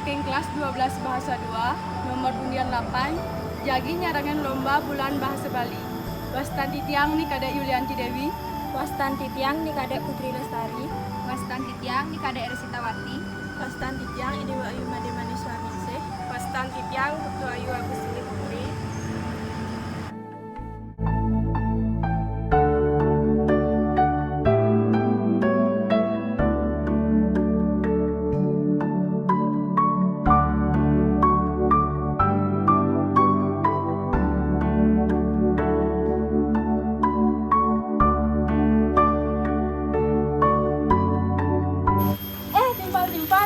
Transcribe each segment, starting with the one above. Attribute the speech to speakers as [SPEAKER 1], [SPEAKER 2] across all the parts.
[SPEAKER 1] saking kelas 12 Bahasa 2, nomor undian 8, jagi nyarengin lomba Bulan Bahasa Bali. Wastan titiang ni kadek Yulianti Dewi.
[SPEAKER 2] Wastan titiang ni kadek Putri Lestari.
[SPEAKER 3] Wastan titiang ni kadek Resitawati.
[SPEAKER 2] Wastan titiang Ibu Ayu Made Maniswa Ningsih.
[SPEAKER 1] Wastan titiang Putu Ayu Agustini Putri.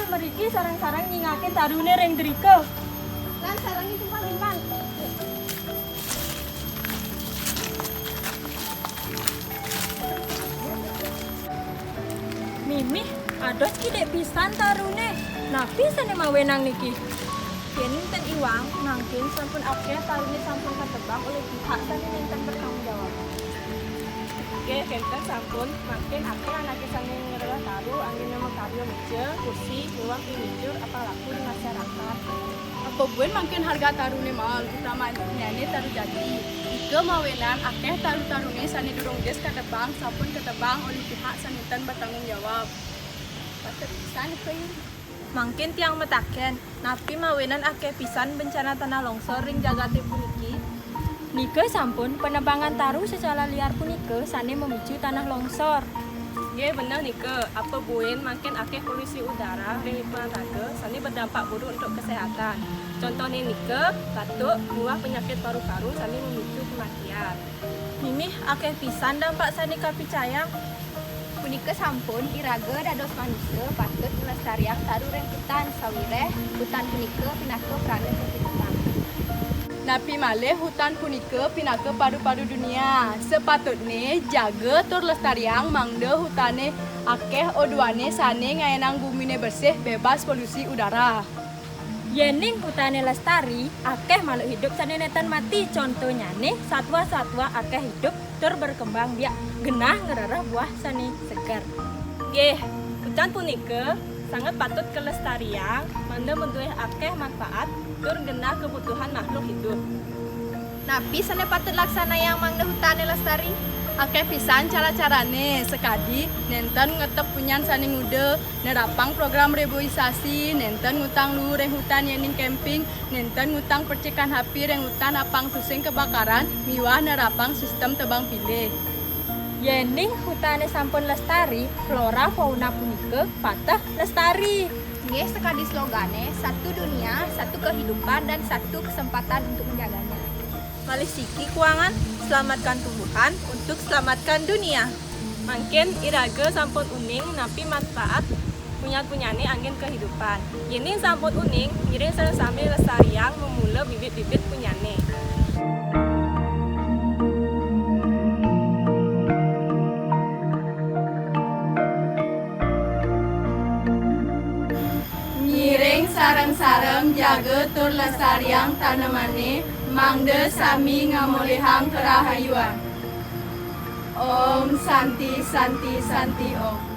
[SPEAKER 2] Meriki sarang-sarang nyingakin tarune reng driko.
[SPEAKER 3] Lan sarangnya timpal-timpal.
[SPEAKER 2] Mimi, ados kidek pisan tarune. Napi sane mawenang niki. Yen ten iwang mangkin sampun akeh tarune sampun katebang oleh pihak sane nenten bertanggung jawab.
[SPEAKER 1] Oke, kenten sampun, makin akeh anake sane ngerelah taru, angin nama karyo meja, kursi, ruang pinijur, apalaku di masyarakat. Apa buen makin harga tarune mal, utama nyane taru jadi. Ike mawenan akeh taru-tarune sane durung des katebang, sampun katebang oleh pihak sane nenten bertanggung jawab. Patut pisan kuy.
[SPEAKER 2] Mangkin tiang metaken, napi mawenan akeh pisan bencana tanah longsor ring jagate puniki. Nike sampun penebangan taruh secara liar punike sane memicu tanah longsor.
[SPEAKER 1] Ye bener Nike, apa buen makin akeh polusi udara ring lingkungan raga sane berdampak buruk untuk kesehatan. Contohnya Nike, batuk, buah penyakit paru-paru sane memicu kematian.
[SPEAKER 2] Mimi akeh pisan dampak sane kapicayang.
[SPEAKER 3] Punike sampun iraga dados manusia patut melestarian taru reng hutan sawireh hutan punike pinake praga kehidupan.
[SPEAKER 1] Napi malih hutan punike pinake padu-padu dunia. Sepatutnya jaga tur lestariang mangde hutane akeh oduane sane ngayenang bumine bersih bebas polusi udara.
[SPEAKER 2] Yening hutane lestari, akeh makhluk hidup sane neten mati. Contohnya nih satwa-satwa akeh hidup tur berkembang biak genah ngerereh buah sane segar.
[SPEAKER 1] Nggih, hutan punike sangat patut kelestarian, manda menduwe akeh manfaat tur genah kebutuhan makhluk hidup.
[SPEAKER 3] Napi sane patut laksana yang mangda hutane lestari.
[SPEAKER 1] Akeh pisan cara-carane sekadi nenten ngetep punyan sane ngude, nerapang program reboisasi, nenten ngutang lu reng hutan yening camping, nenten ngutang percikan hapi reng hutan apang tusing kebakaran, miwah nerapang sistem tebang pilih.
[SPEAKER 2] Yening hutane sampun lestari, flora fauna punike patah lestari.
[SPEAKER 3] Nggih sekadi slogane, satu dunia, satu kehidupan dan satu kesempatan untuk menjaganya.
[SPEAKER 2] Malih siki kuangan, selamatkan tumbuhan untuk selamatkan dunia.
[SPEAKER 1] Mangkin iraga sampun uning napi manfaat punya-punyane angin kehidupan. Yening sampun uning, ngiring sami lestariang memula bibit-bibit punyane. Sarang-sarang jaga tur lestariang tanamane mangde sami ngamolehang kerahayuan. Om Santi Santi Santi Om.